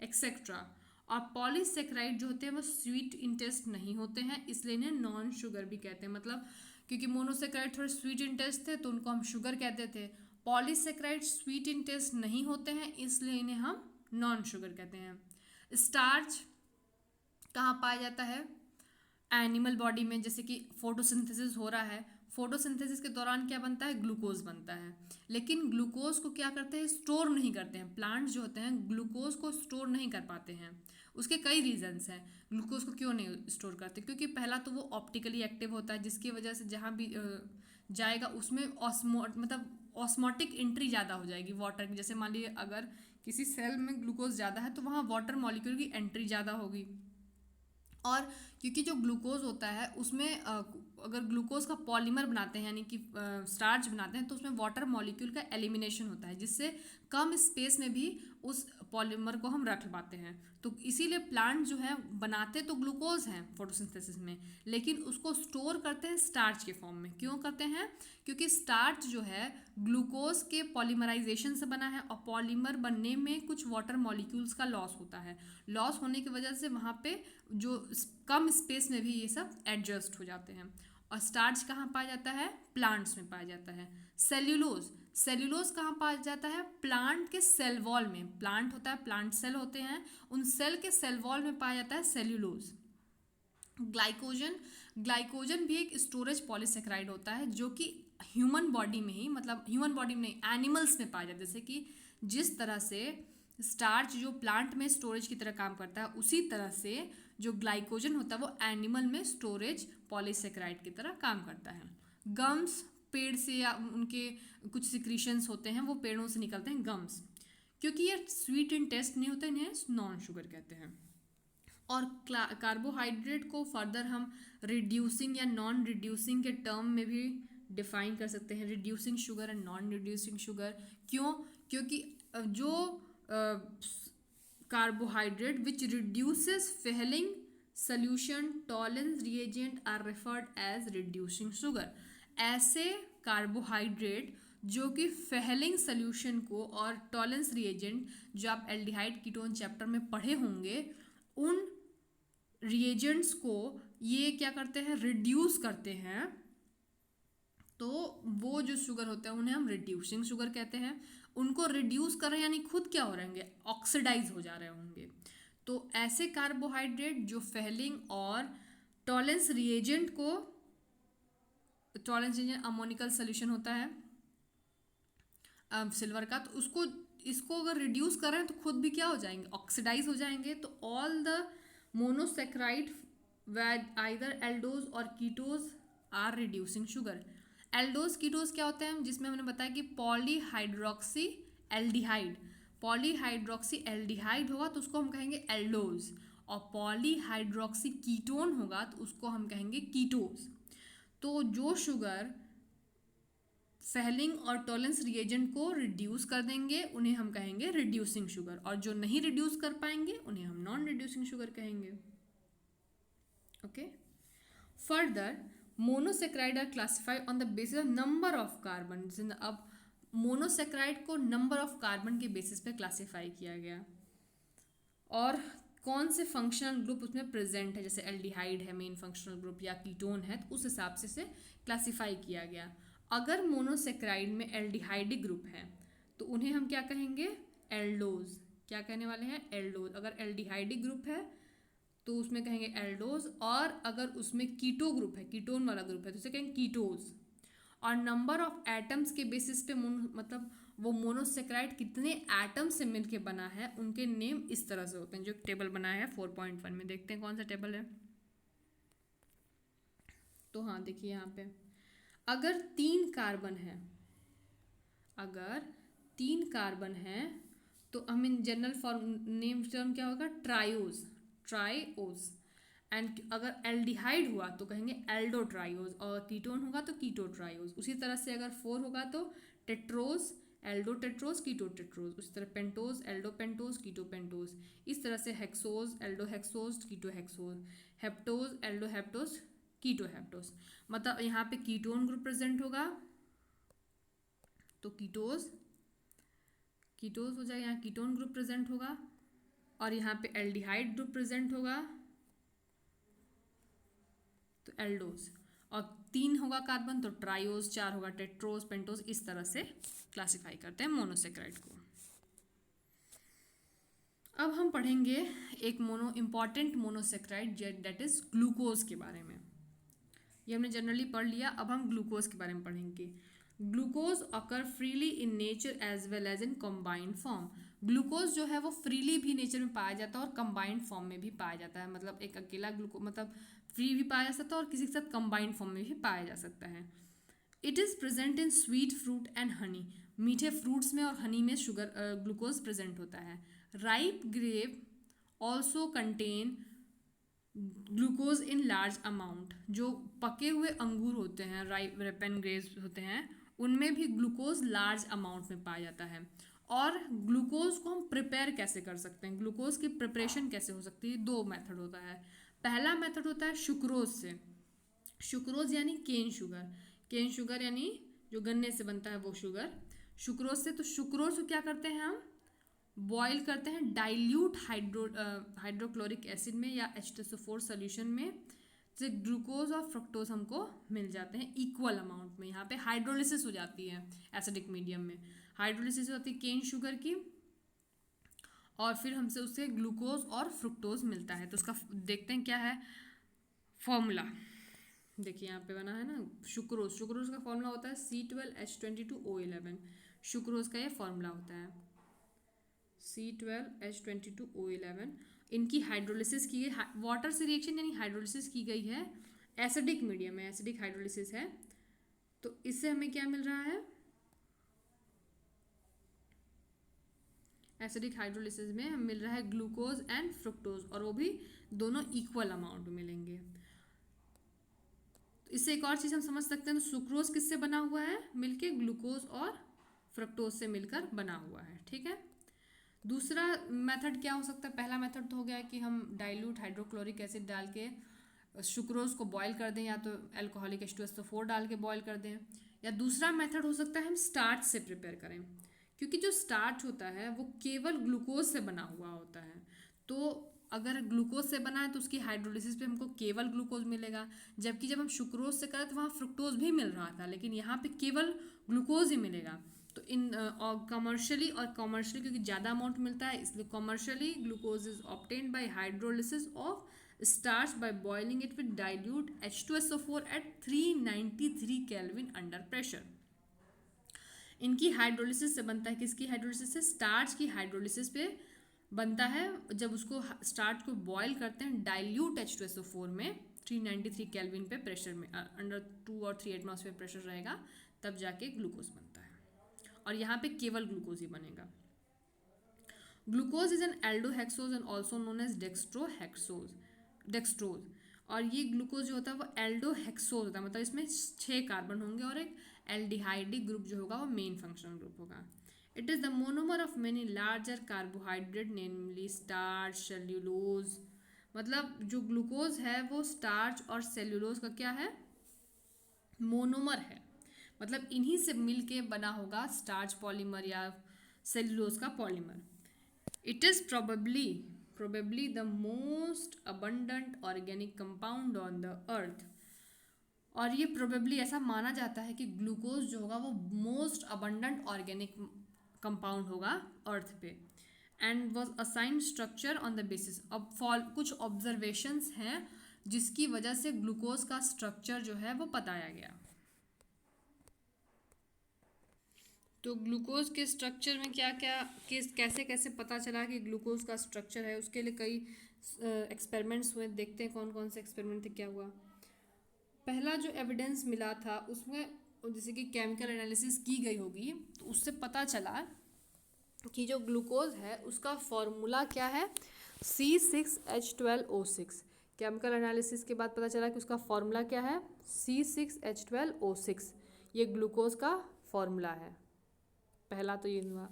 एक्सेट्रा। और पॉलीसेक्राइड जो होते हैं वो स्वीट इन टेस्ट नहीं होते हैं, इसलिए इन्हें नॉन शुगर भी कहते हैं। मतलब क्योंकि मोनोसेक्राइड थोड़े स्वीट इन टेस्ट थे तो उनको हम शुगर कहते थे, पॉलीसेक्राइड स्वीट इन टेस्ट नहीं होते हैं इसलिए इन्हें हम नॉन शुगर कहते हैं। स्टार्च कहाँ पाया जाता है? एनिमल बॉडी में, जैसे कि फोटोसिंथेसिस हो रहा है, फोटोसिंथेसिस के दौरान क्या बनता है? ग्लूकोज बनता है। लेकिन ग्लूकोज को क्या करते हैं? स्टोर नहीं करते हैं। प्लांट्स जो होते हैं ग्लूकोज को स्टोर नहीं कर पाते हैं। उसके कई रीजंस हैं। ग्लूकोज को क्यों नहीं स्टोर करते? क्योंकि पहला तो वो ऑप्टिकली एक्टिव होता है, जिसकी वजह से जहाँ भी जाएगा उसमें ऑस्मोटिक एंट्री ज़्यादा हो जाएगी वाटर की। जैसे मान लीजिए अगर किसी सेल में ग्लूकोज ज़्यादा है तो वहाँ वाटर मॉलिक्यूल की एंट्री ज़्यादा होगी। और क्योंकि जो ग्लूकोज होता है उसमें अगर ग्लूकोज का पॉलीमर बनाते हैं यानी कि स्टार्च बनाते हैं तो उसमें वाटर मॉलिक्यूल का एलिमिनेशन होता है, जिससे कम स्पेस में भी उस पॉलीमर को हम रख पाते हैं। तो इसीलिए प्लांट जो है बनाते तो ग्लूकोज हैं फोटोसिंथेसिस में, लेकिन उसको स्टोर करते हैं स्टार्च के फॉर्म में। क्यों करते हैं? क्योंकि स्टार्च जो है ग्लूकोज के पॉलीमराइजेशन से बना है और पॉलीमर बनने में कुछ वाटर मॉलिक्यूल्स का लॉस होता है। लॉस होने की वजह से वहाँ पे जो कम स्पेस में भी ये सब एडजस्ट हो जाते हैं। और स्टार्च कहाँ पाया जाता है? प्लांट्स में पाया जाता है। सेल्यूलोज कहाँ पाया जाता है? प्लांट के सेल वॉल में। प्लांट होता है, प्लांट सेल होते हैं, उन सेल के सेल वॉल में पाया जाता है सेल्यूलोज। ग्लाइकोजन भी एक स्टोरेज पॉलीसेकेराइड होता है जो कि ह्यूमन बॉडी में ही, मतलब ह्यूमन बॉडी में नहीं, एनिमल्स में पाया जाता है। जैसे कि जिस तरह से स्टार्च जो प्लांट में स्टोरेज की तरह काम करता है, उसी तरह से जो ग्लाइकोजन होता है वो एनिमल में स्टोरेज पॉलीसेकेराइड की तरह काम करता है। गम्स पेड़ से या उनके कुछ सिक्रीशंस होते हैं, वो पेड़ों से निकलते हैं गम्स। क्योंकि ये स्वीट इन टेस्ट नहीं होते, इन्हें नॉन शुगर कहते हैं। और कार्बोहाइड्रेट को फर्दर हम रिड्यूसिंग या नॉन रिड्यूसिंग के टर्म में भी डिफाइन कर सकते हैं। Reducing sugar and non reducing sugar. क्यों? क्योंकि जो carbohydrate which reduces Fehling solution Tollens reagent are referred as reducing sugar. ऐसे कार्बोहाइड्रेट जो कि फेलिंग सॉल्यूशन को और टॉलेंस रिएजेंट, जो आप एल्डिहाइड कीटोन चैप्टर में पढ़े होंगे, उन रिएजेंट्स को ये क्या करते हैं? रिड्यूस करते हैं। तो वो जो शुगर होते हैं उन्हें हम रिड्यूसिंग शुगर कहते हैं। उनको रिड्यूस कर रहे हैं यानी खुद क्या हो रहे होंगे? ऑक्सीडाइज हो जा रहे होंगे। तो ऐसे कार्बोहाइड्रेट जो फेलिंग और टॉलेंस रिएजेंट को, टॉलेंस रिएजेंट अमोनिकल सोल्यूशन होता है सिल्वर का, तो इसको अगर रिड्यूस कर रहे हैं तो खुद भी क्या हो जाएंगे? ऑक्सीडाइज हो जाएंगे। तो all the monosaccharide either aldose और ketose are reducing sugar. Aldose ketose क्या होते हैं? जिसमें हमने बताया कि पॉलीहाइड्रोक्सी एल्डिहाइड होगा तो उसको हम कहेंगे एल्डोज, और पॉलीहाइड्रोक्सी कीटोन होगा तो उसको हम कहेंगे कीटोज। तो जो शुगर फेलिंग और टॉलेंस रिएजेंट को रिड्यूस कर देंगे उन्हें हम कहेंगे रिड्यूसिंग शुगर, और जो नहीं रिड्यूस कर पाएंगे उन्हें हम नॉन रिड्यूसिंग शुगर कहेंगे। Okay. Further monosaccharide are classified on the basis of number of carbon. अब मोनोसेक्राइड को नंबर ऑफ कार्बन के बेसिस पे क्लासिफाई किया गया, और कौन से फंक्शनल ग्रुप उसमें प्रेजेंट है, जैसे एल्डिहाइड है मेन फंक्शनल ग्रुप या कीटोन है, तो उस हिसाब से क्लासिफाई किया गया। अगर मोनोसेक्राइड में एल्डिहाइडिक ग्रुप है तो उन्हें हम क्या कहेंगे? एल्डोज। क्या कहने वाले हैं? एल्डोज। अगर एल्डिहाइडिक ग्रुप है तो उसमें कहेंगे एल्डोज, और अगर उसमें कीटो ग्रुप है, कीटोन वाला ग्रुप है, तो उसे कहेंगे कीटोज। और नंबर ऑफ एटम्स के बेसिस पे मतलब वो मोनोसेक्राइड कितने एटम से मिलके बना है, उनके नेम इस तरह से होते हैं, जो टेबल बनाया है 4.1 में। देखते हैं कौन सा टेबल है। तो हाँ देखिए यहाँ पे अगर 3 कार्बन है तो हम in general form name term क्या होगा? ट्रायोज। एंड अगर एल्डिहाइड हुआ तो कहेंगे एल्डोट्रायोज, और कीटोन होगा तो कीटोट्रायोज। उसी तरह से अगर 4 होगा तो टेट्रोज, एल्डोटेट्रोज, कीटोटेट्रोज। उसी तरह पेंटोज, एल्डोपेंटोज, कीटोपेंटोज। इस तरह से हेक्सोज, एल्डोहेक्सोज, कीटोहेक्सोज। हेप्टोज, एल्डोहेप्टोज, कीटोहेप्टोज। मतलब यहाँ पे कीटोन ग्रुप प्रेजेंट होगा तो कीटोज हो जाएगा, यहाँ कीटोन ग्रुप प्रेजेंट होगा, और यहाँ पे एल्डिहाइड ग्रुप प्रेजेंट होगा तो एल्डोज, और 3 होगा कार्बन तो ट्रायोज, 4 होगा टेट्रोज, पेंटोज। इस तरह से क्लासिफाई करते हैं मोनोसेक्राइड को। अब हम पढ़ेंगे एक important monosaccharide that is glucose के बारे में। ये हमने जनरली पढ़ लिया, अब हम ग्लूकोज के बारे में पढ़ेंगे। Glucose occur freely in nature as well as in combined form. Glucose जो है वो फ्रीली भी नेचर में पाया जाता है और कंबाइंड फॉर्म में भी पाया जाता है, मतलब एक अकेला ग्लूकोज मतलब फ्री भी पाया जा सकता है और किसी के साथ कंबाइंड फॉर्म में भी पाया जा सकता है। It is present in sweet fruit and honey. मीठे फ्रूट्स में और हनी में शुगर ग्लूकोज प्रेजेंट होता है। Ripe grape also contain glucose in large amount. जो पके हुए अंगूर होते हैं, राइप एंड ग्रेप्स होते हैं, उनमें भी ग्लूकोज लार्ज अमाउंट में पाया जाता है। और ग्लूकोज को हम प्रिपेयर कैसे कर सकते हैं, ग्लूकोज की प्रिपरेशन कैसे हो सकती है, दो मेथड होता है। पहला मेथड होता है सुक्रोज से। सुक्रोज यानी केन शुगर, केन शुगर यानी जो गन्ने से बनता है वो शुगर, सुक्रोज से। तो सुक्रोज को क्या करते हैं हम, बॉयल करते हैं डाइल्यूट हाइड्रोक्लोरिक एसिड में या H2SO4 सोल्यूशन में, से ग्लूकोज और फ्रक्टोज हमको मिल जाते हैं इक्वल अमाउंट में। यहाँ पे हाइड्रोलिसिस हो जाती है एसिडिक मीडियम में, हाइड्रोलिसिस होती है केन शुगर की, और फिर हमसे उससे ग्लूकोज और फ्रुक्टोज मिलता है। तो उसका देखते हैं क्या है फॉर्मूला। देखिए यहाँ पे बना है ना सुक्रोज, सुक्रोज का फॉर्मूला होता है C12H22O11। सुक्रोज का ये फॉर्मूला होता है C12H22O11। इनकी हाइड्रोलिसिस की गई, वाटर से रिएक्शन यानी हाइड्रोलिसिस की गई है एसिडिक मीडियम में, एसिडिक हाइड्रोलिसिस है। तो इससे हमें क्या मिल रहा है, एसिडिक हाइड्रोलिसिस में हमें मिल रहा है ग्लूकोज एंड फ्रुक्टोज, और वो भी दोनों इक्वल अमाउंट में मिलेंगे। तो इससे एक और चीज़ हम समझ सकते हैं, तो सुक्रोज किससे बना हुआ है, मिलके ग्लूकोज और फ्रक्टोज से मिलकर बना हुआ है। ठीक है, दूसरा मेथड क्या हो सकता है, पहला मेथड तो हो गया कि हम डाइल्यूट हाइड्रोक्लोरिक एसिड डाल के सुक्रोज को बॉयल कर दें, या तो अल्कोहलिक H2SO4 डाल के बॉयल कर दें, या दूसरा मेथड हो सकता है हम स्टार्च से प्रिपेयर करें, क्योंकि जो स्टार्च होता है वो केवल ग्लूकोज से बना हुआ होता है। तो अगर ग्लूकोज से बना है तो उसकी हाइड्रोलिसिस पे हमको केवल ग्लूकोज मिलेगा, जबकि जब हम सुक्रोज से करें तो वहाँ फ्रुक्टोज भी मिल रहा था, लेकिन यहाँ पे केवल ग्लूकोज ही मिलेगा। तो इन कमर्शियली क्योंकि ज़्यादा अमाउंट मिलता है, इसलिए commercially glucose is obtained by hydrolysis of starch by boiling it with dilute H2SO4 at 393 kelvin under pressure. इनकी हाइड्रोलिसिस से बनता है, किसकी हाइड्रोलिसिस से, स्टार्च की हाइड्रोलिसिस पे बनता है। जब उसको स्टार्च को बॉयल करते हैं डाइल्यूट H2SO4 में 393 केल्विन पे प्रेशर में, अंडर 2 और 3 एटमॉस्फेयर प्रेशर रहेगा, तब जाके ग्लूकोज बनता है, और यहाँ पे केवल ग्लूकोज ही बनेगा। Glucose is an aldohexose and also known as dextrose. और ये ग्लूकोज जो होता है वो एल्डोहेक्सोज होता है, मतलब इसमें 6 कार्बन होंगे और एक एल्डिहाइडिक ग्रुप जो होगा वो मेन फंक्शनल ग्रुप होगा। It is the monomer of many larger carbohydrate namely starch cellulose. मतलब जो ग्लूकोज है वो स्टार्च और सेल्यूलोज का क्या है, मोनोमर है, मतलब इन्हीं से मिलके बना होगा स्टार्च पॉलीमर या सेल्यूलोज का polymer. It is probably the most abundant organic compound on the earth। और ये प्रोबेबली ऐसा माना जाता है कि ग्लूकोज जो होगा वो मोस्ट अबंडेंट ऑर्गेनिक कंपाउंड होगा अर्थ पे, and was assigned structure on the basis. अब कुछ ऑब्जर्वेशंस हैं जिसकी वजह से ग्लूकोज का स्ट्रक्चर जो है वो बताया गया। तो ग्लूकोज के स्ट्रक्चर में क्या क्या कैसे कैसे पता चला कि ग्लूकोज का स्ट्रक्चर है, उसके लिए कई एक्सपेरिमेंट्स हुए। देखते हैं कौन कौन से एक्सपेरिमेंट थे, क्या हुआ। पहला जो एविडेंस मिला था उसमें जैसे कि केमिकल एनालिसिस की गई होगी, तो उससे पता चला कि जो ग्लूकोज है उसका फॉर्मूला क्या है, C6H12O6। केमिकल एनालिसिस के बाद पता चला कि उसका फॉर्मूला क्या है, C6H12O6। ये ग्लूकोज का फॉर्मूला है। पहला तो ये हुआ।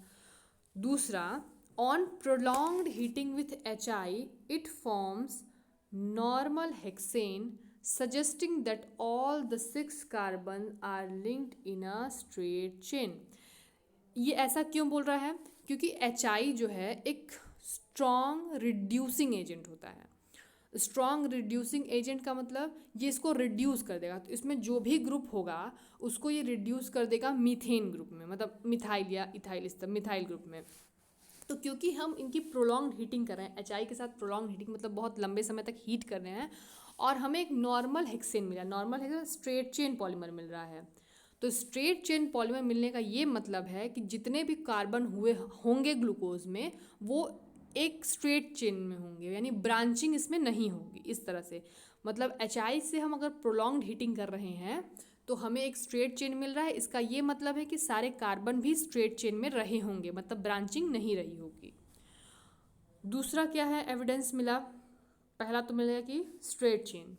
दूसरा, on prolonged heating with HI it forms normal hexane suggesting that all the 6 carbons are linked in a straight chain। ये ऐसा क्यों बोल रहा है, क्योंकि HI जो है एक स्ट्रॉन्ग रिड्यूसिंग एजेंट होता है। स्ट्रॉन्ग रिड्यूसिंग एजेंट का मतलब ये इसको रिड्यूस कर देगा, तो इसमें जो भी ग्रुप होगा उसको ये रिड्यूस कर देगा मीथेन ग्रुप में, मतलब मिथाइल या इथाइल, इस तरह मिथाइल ग्रुप में। तो क्योंकि हम इनकी प्रोलॉन्ग्ड हीटिंग कर रहे हैं, एच के साथ प्रोलॉन्ग हीटिंग मतलब बहुत लंबे समय तक हीट कर रहे हैं, और हमें एक नॉर्मल हेक्सेन मिला, normal hexane straight chain polymer मिल रहा है। तो स्ट्रेट चेन पॉलीमर मिलने का ये मतलब है कि जितने भी कार्बन हुए होंगे ग्लूकोज में वो एक स्ट्रेट चेन में होंगे, यानी ब्रांचिंग इसमें नहीं होगी इस तरह से। मतलब एच से हम अगर प्रोलॉन्ग्ड हीटिंग कर रहे हैं तो हमें एक स्ट्रेट चेन मिल रहा है, इसका ये मतलब है कि सारे कार्बन भी स्ट्रेट चेन में रहे होंगे, मतलब ब्रांचिंग नहीं रही होगी। दूसरा क्या है एविडेंस मिला, पहला तो मिलेगा कि स्ट्रेट चेन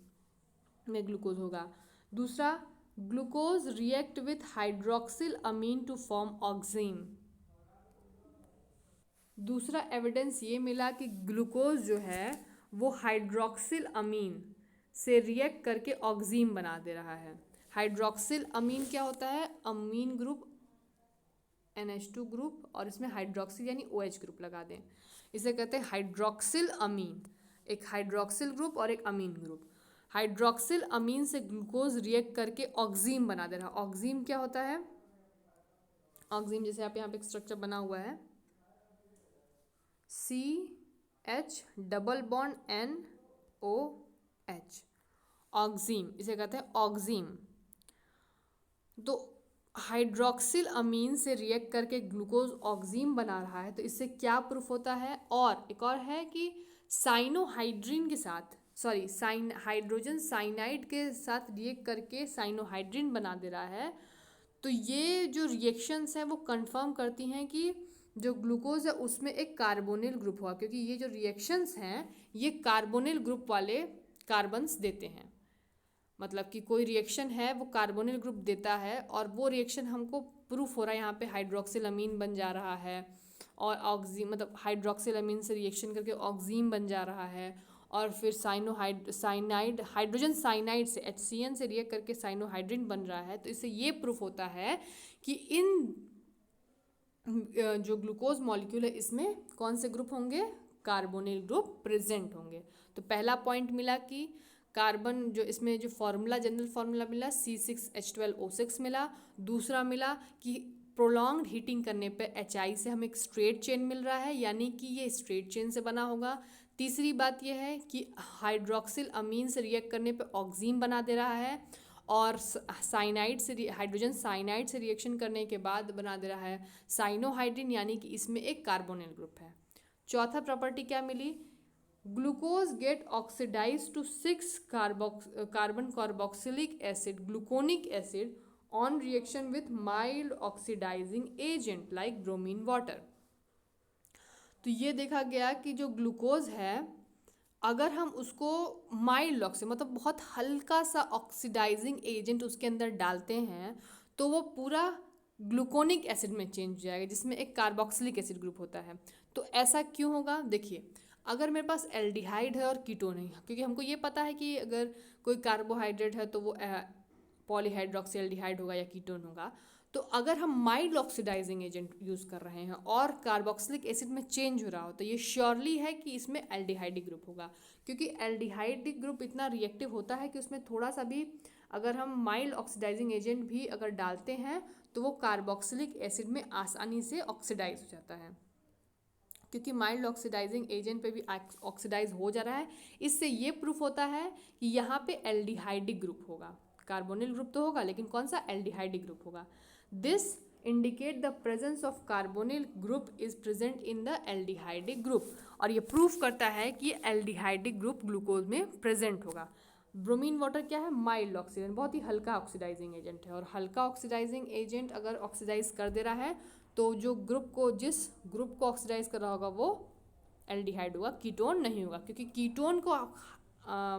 में ग्लूकोज होगा। दूसरा, glucose react with hydroxyl amine to form oxime. दूसरा एविडेंस ये मिला कि ग्लूकोज जो है वो हाइड्रोक्सिल अमीन से रिएक्ट करके ऑक्सीम बना दे रहा है। हाइड्रोक्सिल अमीन क्या होता है, अमीन ग्रुप NH2 ग्रुप और इसमें हाइड्रोक्सिल यानी OH ग्रुप लगा दें, इसे कहते हैं हाइड्रोक्सिल अमीन। एक हाइड्रोक्सिल ग्रुप और एक अमीन ग्रुप। हाइड्रोक्सिल अमीन से ग्लूकोज रिएक्ट करके ऑक्सीम बना दे रहा है। ऑक्सीम क्या होता है, ऑक्सीम जैसे आप यहाँ पे एक स्ट्रक्चर बना हुआ है CH डबल बॉन्ड NOH, ऑक्सीम, इसे कहते हैं ऑक्सीम। तो हाइड्रोक्सिल अमीन से रिएक्ट करके ग्लूकोज ऑक्सीम बना रहा है, तो इससे क्या प्रूफ होता है। और एक और है कि साइनोहाइड्रिन के साथ हाइड्रोजन साइनाइड के साथ रिएक्ट करके साइनोहाइड्रिन बना दे रहा है। तो ये जो रिएक्शंस हैं वो कंफर्म करती हैं कि जो ग्लूकोज है उसमें एक कार्बोनिल ग्रुप हुआ, क्योंकि ये जो रिएक्शंस हैं ये कार्बोनिल ग्रुप वाले कार्बन्स देते हैं। मतलब कि कोई रिएक्शन है वो कार्बोनिल ग्रुप देता है, और वो रिएक्शन हमको प्रूफ हो रहा है, यहाँ पे हाइड्रोक्सिल अमीन बन जा रहा है और ऑक्सीम, मतलब हाइड्रोक्सिल अमीन से रिएक्शन करके ऑक्सीम बन जा रहा है, और फिर साइनाइड हाइड्रोजन साइनाइड से HCN से रिएक्ट करके साइनोहाइड्रिन बन रहा है। तो इससे ये प्रूफ होता है कि इन जो ग्लूकोज मॉलिक्यूल है इसमें कौन से ग्रुप होंगे, कार्बोनिल ग्रुप प्रेजेंट होंगे। तो पहला पॉइंट मिला कि कार्बन जो इसमें जो फार्मूला जनरल फार्मूला मिला C6H12O6 मिला। दूसरा मिला कि प्रोलॉन्ग्ड हीटिंग करने पे HI से हमें एक स्ट्रेट चेन मिल रहा है, यानी कि ये स्ट्रेट चेन से बना होगा। तीसरी बात यह है कि हाइड्रोक्सिल अमीन से रिएक्ट करने पे ऑक्सीम बना दे रहा है, और साइनाइड से हाइड्रोजन साइनाइड से रिएक्शन करने के बाद बना दे रहा है साइनोहाइड्रिन, यानी कि इसमें एक कार्बोनिल ग्रुप है। चौथा प्रॉपर्टी क्या मिली, glucose get oxidise to 6 carbon carboxylic acid gluconic acid on reaction with mild oxidising agent like bromine water. तो ये देखा गया कि जो ग्लूकोज है अगर हम उसको माइल्ड ऑक्सी मतलब बहुत हल्का सा ऑक्सीडाइजिंग एजेंट उसके अंदर डालते हैं तो वो पूरा ग्लूकोनिक एसिड में चेंज हो जाएगा, जिसमें एक कार्बोक्सिलिक एसिड ग्रुप होता है। तो ऐसा क्यों होगा, देखिए अगर मेरे पास एल्डिहाइड है और कीटोन है, क्योंकि हमको ये पता है कि अगर कोई कार्बोहाइड्रेट है तो वो पॉलीहाइड्रोक्सी एल्डिहाइड होगा या कीटोन होगा। तो अगर हम माइल्ड ऑक्सीडाइजिंग एजेंट यूज़ कर रहे हैं और कार्बोक्सिलिक एसिड में चेंज हो रहा हो तो ये श्योरली है कि इसमें एल्डिहाइडिक ग्रुप होगा, क्योंकि एल्डिहाइडिक ग्रुप इतना रिएक्टिव होता है कि उसमें थोड़ा सा भी अगर हम माइल्ड ऑक्सीडाइजिंग एजेंट भी अगर डालते हैं तो वो कार्बोक्सिलिक एसिड में आसानी से ऑक्सीडाइज हो जाता है, क्योंकि माइल्ड ऑक्सीडाइजिंग एजेंट पे भी ऑक्सीडाइज हो जा रहा है। इससे ये प्रूफ होता है कि यहाँ पे एल्डिहाइडिक ग्रुप होगा, कार्बोनिल ग्रुप तो होगा लेकिन कौन सा, एल्डिहाइडिक ग्रुप होगा। This indicate the presence of carbonyl group is present in the aldehydic group, और ये प्रूफ करता है कि एल्डिहाइडिक ग्रुप ग्लूकोज में प्रेजेंट होगा। ब्रोमीन वाटर क्या है, माइल्ड ऑक्सीजन, बहुत ही हल्का ऑक्सीडाइजिंग एजेंट है, और हल्का ऑक्सीडाइजिंग एजेंट अगर ऑक्सीडाइज कर दे रहा है तो जो ग्रुप को जिस ग्रुप को ऑक्सीडाइज कर रहा होगा वो एल्डिहाइड होगा, कीटोन नहीं होगा, क्योंकि कीटोन को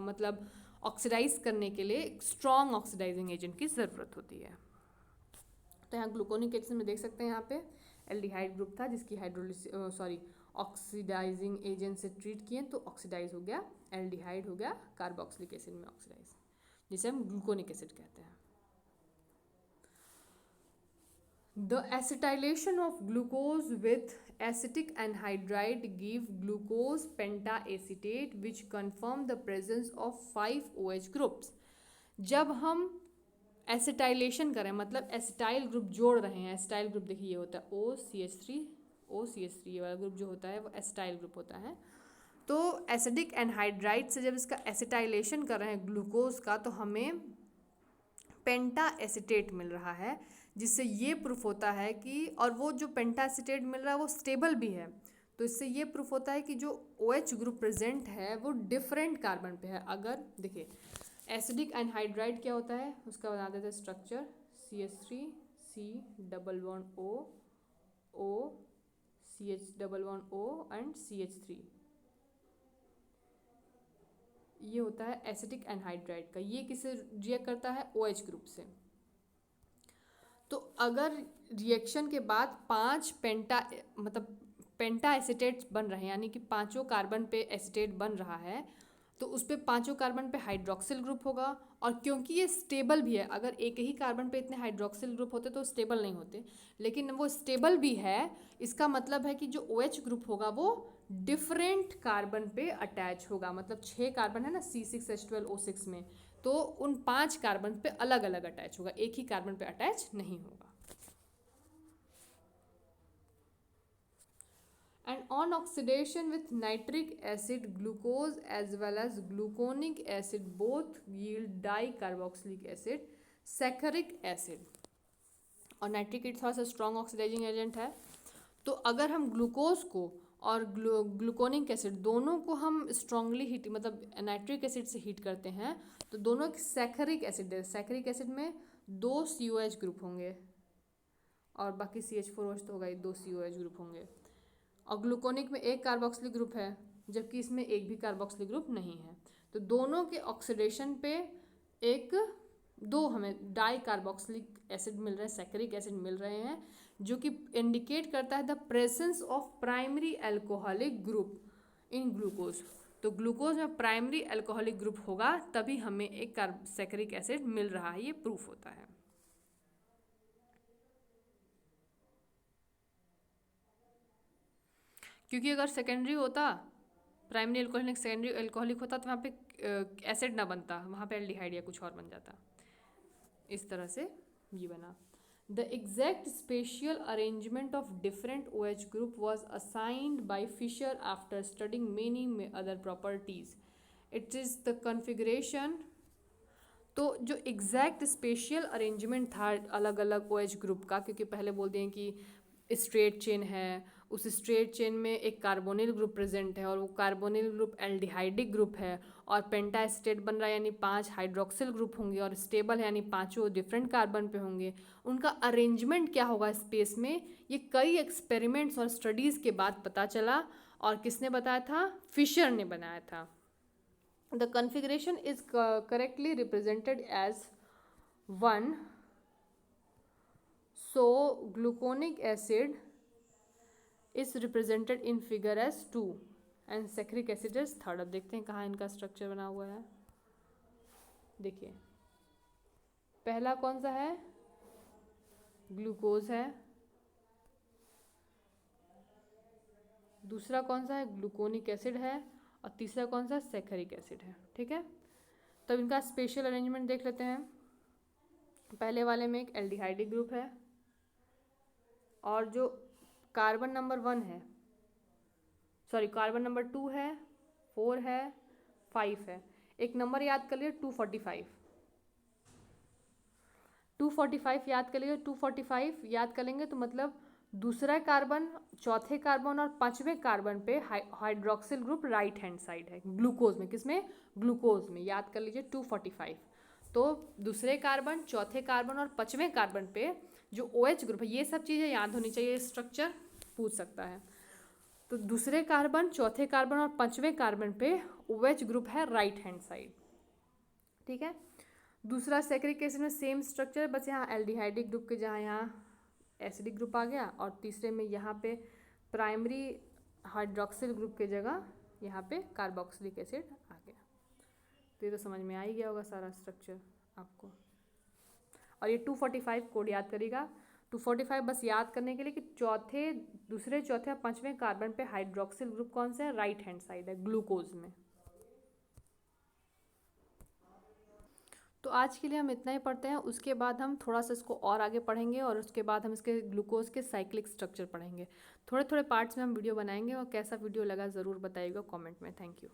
मतलब ऑक्सीडाइज करने के लिए एक स्ट्रॉन्ग ऑक्सीडाइजिंग एजेंट की ज़रूरत होती है। तो यहाँ ग्लूकोनिक एसिड में देख सकते हैं यहाँ पे एल्डिहाइड ग्रुप था जिसकी ऑक्सीडाइजिंग एजेंट से ट्रीट किए तो ऑक्सीडाइज हो गया, एल्डिहाइड हो गया, कार्बोक्सिलिक एसिड में ऑक्सीडाइज, जिसे हम ग्लूकोनिक एसिड कहते हैं। The acetylation of glucose with acetic anhydride give glucose pentaacetate which confirm the presence of 5 OH groups। जब हम एसिटाइलेशन करें मतलब एसिटाइल ग्रुप जोड़ रहे हैं, एसिटाइल ग्रुप देखिए ये होता है OCH3 OCH3 ये वाला ग्रुप जो होता है वो एसिटाइल ग्रुप होता है। तो एसिडिक एनहाइड्राइड से जब इसका एसिटाइलेशन कर रहे हैं ग्लूकोज का, तो हमें पेंटा एसिटेट मिल रहा है, जिससे ये प्रूफ होता है कि, और वो जो पेंटा एसिटेट मिल रहा है वो स्टेबल भी है, तो इससे ये प्रूफ होता है कि जो OH ग्रुप प्रेजेंट है वो डिफरेंट कार्बन पे है। अगर देखिए एसिडिक एनहाइड्राइड क्या होता है, उसका बता देते हैं structure, CH3 C double bond O O CH double bond O and CH3, ये होता है एसिटिक एनहाइड्राइड का। ये किसे रिएक्ट करता है, OH ग्रुप से। तो अगर रिएक्शन के बाद 5 पेंटा एसिटेट बन रहे हैं, यानी कि पांचों कार्बन पे एसिटेट बन रहा है, तो उस पे पांचों कार्बन पे हाइड्रोक्सिल ग्रुप होगा। और क्योंकि ये स्टेबल भी है, अगर एक ही कार्बन पे इतने हाइड्रोक्सिल ग्रुप होते तो स्टेबल नहीं होते, लेकिन वो स्टेबल भी है, इसका मतलब है कि जो OH ग्रुप होगा वो डिफरेंट कार्बन पे अटैच होगा। मतलब 6 कार्बन है ना C6H12O6 में, तो उन 5 कार्बन पे अलग अलग अटैच होगा, एक ही कार्बन पे अटैच नहीं होगा। And on oxidation with nitric acid, glucose as well as gluconic acid both yield dicarboxylic acid, saccharic acid. और नाइट्रिक एसिड थोड़ा सा स्ट्रॉन्ग ऑक्सीडाइजिंग एजेंट है, तो अगर हम ग्लूकोज को और ग्लूकोनिक एसिड दोनों को हम स्ट्रांगली हीट, मतलब नाइट्रिक एसिड से हीट करते हैं, तो दोनों सैकरिक एसिड है। सैकरिक एसिड में 2 COH ग्रुप होंगे और बाकी CH4OH तो होगा ही, 2 COH ग्रुप होंगे। और ग्लूकोनिक में एक कार्बोक्सिलिक ग्रुप है, जबकि इसमें एक भी कार्बोक्सिलिक ग्रुप नहीं है। तो दोनों के ऑक्सीडेशन पे दो हमें डाई कार्बोक्सिलिक एसिड मिल रहे हैं, सैकरिक एसिड मिल रहे हैं, जो कि इंडिकेट करता है the presence of primary alcoholic group in glucose. तो ग्लूकोज में प्राइमरी अल्कोहलिक ग्रुप होगा तभी हमें एक सैकरिक एसिड मिल रहा है, ये प्रूफ होता है। क्योंकि अगर सेकेंडरी होता, प्राइमरी अल्कोहलिक सेकेंडरी अल्कोहलिक होता, तो वहाँ पे एसिड ना बनता, वहाँ पे एल्डिहाइड या कुछ और बन जाता। इस तरह से ये बना। The exact spatial arrangement of different OH group was assigned by Fischer after studying many other properties. It is the configuration. तो जो एग्जैक्ट स्पेशियल अरेंजमेंट था अलग अलग OH ग्रुप का, क्योंकि पहले बोलते हैं कि स्ट्रेट चेन है, उस स्ट्रेट चेन में एक कार्बोनिल ग्रुप प्रेजेंट है और वो कार्बोनिल ग्रुप एल्डिहाइडिक ग्रुप है, और पेंटा एसिटेट बन रहा है यानी 5 हाइड्रोक्सिल ग्रुप होंगे, और स्टेबल है यानी पांचों डिफरेंट कार्बन पे होंगे। उनका अरेंजमेंट क्या होगा स्पेस में, ये कई एक्सपेरिमेंट्स और स्टडीज़ के बाद पता चला। और किसने बताया था, फिशर ने बनाया था। The configuration is correctly represented as 1, so gluconic acid is represented in figure as 2 and saccharic acid is 3rd। अब देखते हैं कहाँ इनका स्ट्रक्चर बना हुआ है। देखिए पहला कौन सा है, ग्लूकोज है, दूसरा कौन सा है, ग्लूकोनिक एसिड है, और तीसरा कौन सा, सैकरिक एसिड है। ठीक है, तब इनका स्पेशल अरेंजमेंट देख लेते हैं। पहले वाले में एक एल्डिहाइडिक ग्रुप है, और जो कार्बन नंबर 1 है, सॉरी कार्बन नंबर 2 है, 4 है, 5 है, एक नंबर याद कर लिए 245। 245 याद कर लीजिए। 245 याद कर लेंगे तो मतलब दूसरा कार्बन, चौथे कार्बन और पांचवें कार्बन पे hydroxyl group right hand side है ग्लूकोज में। किसमें, ग्लूकोज में। याद कर लीजिए 245। तो दूसरे कार्बन, चौथे कार्बन और पांचवें कार्बन पे जो OH ग्रुप है, ये सब चीज़ें याद होनी चाहिए, स्ट्रक्चर पूछ सकता है। तो दूसरे कार्बन, चौथे कार्बन और पांचवें कार्बन पे OH ग्रुप है राइट हैंड साइड। ठीक है, दूसरा सैकरिक एसिड में सेम स्ट्रक्चर, बस यहाँ एल्डिहाइडिक ग्रुप के जहाँ यहाँ एसिडिक ग्रुप आ गया, और तीसरे में यहाँ पे प्राइमरी हाइड्रोक्सिल ग्रुप के जगह यहाँ पे कार्बोक्सिलिक एसिड आ गया। तो ये तो समझ में आ ही गया होगा सारा स्ट्रक्चर आपको। और ये 245 कोड याद करिएगा। 245 बस याद करने के लिए कि दूसरे चौथे और पांचवें कार्बन पे हाइड्रोक्सिल ग्रुप कौन सा है, राइट हैंड साइड है ग्लूकोज में। तो आज के लिए हम इतना ही पढ़ते हैं, उसके बाद हम थोड़ा सा इसको और आगे पढ़ेंगे और उसके बाद हम इसके ग्लूकोज के साइक्लिक स्ट्रक्चर पढ़ेंगे। थोड़े थोड़े पार्ट्स में हम वीडियो बनाएंगे और कैसा वीडियो लगा ज़रूर बताइएगा कमेंट में। Thank you.